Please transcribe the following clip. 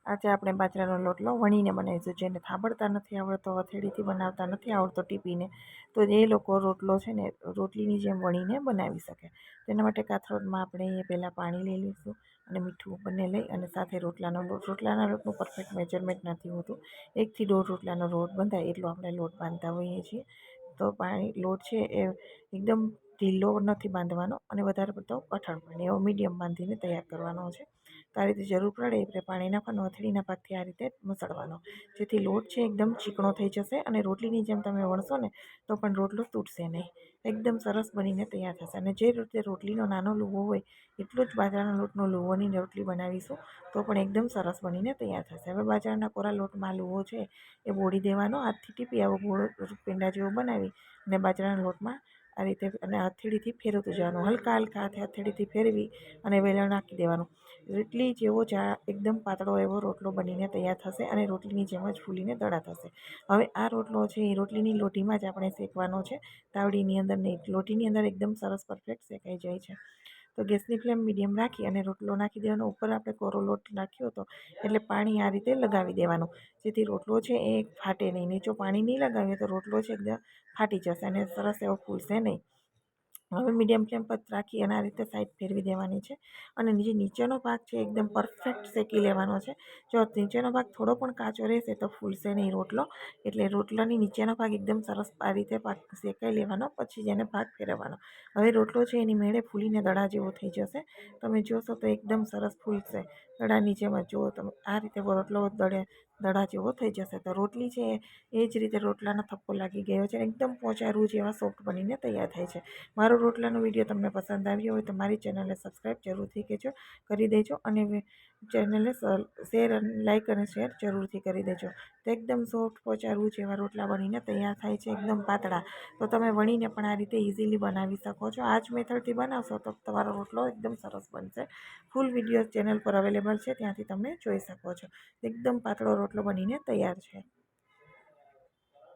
આજે આપણે બાજરાનો લોટલો વણીને બનાવીશું. જેને થાબડતા નથી આવડતો, હથેળીથી બનાવતા નથી આવડતો ટીપીને, તો એ લોકો રોટલો છે ને રોટલીની જેમ વણીને બનાવી શકે. તેના માટે કાથરોટમાં આપણે પહેલાં પાણી લઈ લઈશું અને મીઠું બંને લઈ અને સાથે રોટલાના લોટનું પરફેક્ટ મેજરમેન્ટ નથી હોતું. 1 થી 1.5 રોટલાનો લોટ બંધાય એટલો આપણે લોટ બાંધતા હોઈએ છીએ. તો લોટ છે એ એકદમ ઢીલો નથી બાંધવાનો અને વધારે પડતો કઠણ પણ એવો મીડિયમ બાંધીને તૈયાર કરવાનો છે. તો આ રીતે જરૂર પડે એટલે પાણી નાખવાનું, હથેળીના ભાગથી આ રીતે મસળવાનો, જેથી લોટ છે એકદમ ચીકણો થઈ જશે અને રોટલીની જેમ તમે વણશો ને તો પણ રોટલો તૂટશે નહીં, એકદમ સરસ બનીને તૈયાર થશે. અને જે રીતે રોટલીનો નાનો લુવો હોય એટલો જ બાજરાના લોટનો લુવોની રોટલી બનાવીશું તો પણ એકદમ સરસ બનીને તૈયાર થશે. હવે બાજરાના કોરા લોટમાં લુવો છે એ બોળી દેવાનો, હાથથી ટીપી આવો ગોળ પેંડા જેવો બનાવી અને બાજરાના લોટમાં આ રીતે અને હથેળીથી ફેરવતું જવાનું, હલકા હાથે હથેળીથી ફેરવી અને વેલણ નાખી દેવાનું. રોટલી જેવો એકદમ પાતળો એવો રોટલો બનીને તૈયાર થશે અને રોટલીની જેમ જ ફૂલીને દડા થશે. હવે આ રોટલો છે એ રોટલીની લોટીમાં જ આપણે શેકવાનો છે, તાવડીની અંદર નહીં. લોટીની અંદર એકદમ સરસ પરફેક્ટ શેકાઈ જાય છે. તો ગેસની ફ્લેમ મીડિયમ રાખી અને રોટલો નાખી દેવાનો. ઉપર આપણે કોરો લોટ નાખ્યો હતો એટલે પાણી આ રીતે લગાવી દેવાનું, જેથી રોટલો છે એ ફાટે નહીં. નીચો પાણી નહીં લગાવીએ તો રોટલો છે એકદમ ફાટી જશે અને સરસ એવો ફૂલશે નહીં. હવે મીડિયમ ફ્લેમ પર રાખી અને આ રીતે સાઈડ ફેરવી દેવાની છે અને જે નીચેનો ભાગ છે એકદમ પરફેક્ટ શેકી લેવાનો છે. જો નીચેનો ભાગ થોડો પણ કાચો રહેશે તો ફૂલશે નહીં રોટલો, એટલે રોટલાની નીચેનો ભાગ એકદમ સરસ આ રીતે શેકાઈ લેવાનો, પછી જેને ભાગ ફેરવવાનો. હવે રોટલો છે એની મેળે ફૂલીને દડા જેવો થઈ જશે. તમે જોશો તો એકદમ સરસ ફૂલશે, દડાની જેમ જ. જુઓ તમે આ રીતે રોટલો દડા જેવો થઈ જશે. તો રોટલી છે એ જ રીતે રોટલાનો થપ્પો લાગી ગયો છે, એકદમ પોચા રૂ જેવા સોફ્ટ બનીને તૈયાર થાય છે. મારો રોટલાનો વિડીયો તમને પસંદ આવ્યો હોય તો મારી ચેનલને સબસ્ક્રાઈબ જરૂરથી કરી દેજો અને ચેનલને શેર અને લાઈક અને શેર જરૂરથી કરી દેજો. તો એકદમ સોફ્ટ પોચા રૂ જેવા રોટલા બનીને તૈયાર થાય છે, એકદમ પાતળા. તો તમે વણીને પણ આ રીતે ઇઝીલી બનાવી શકો છો. આ જ મેથડથી બનાવશો તો તમારો રોટલો એકદમ સરસ બનશે. ફૂલ વિડીયો ચેનલ પર અવેલેબલ છે, ત્યાંથી તમે જોઈ શકો છો. એકદમ પાતળો રોટલો બનીને તૈયાર છે.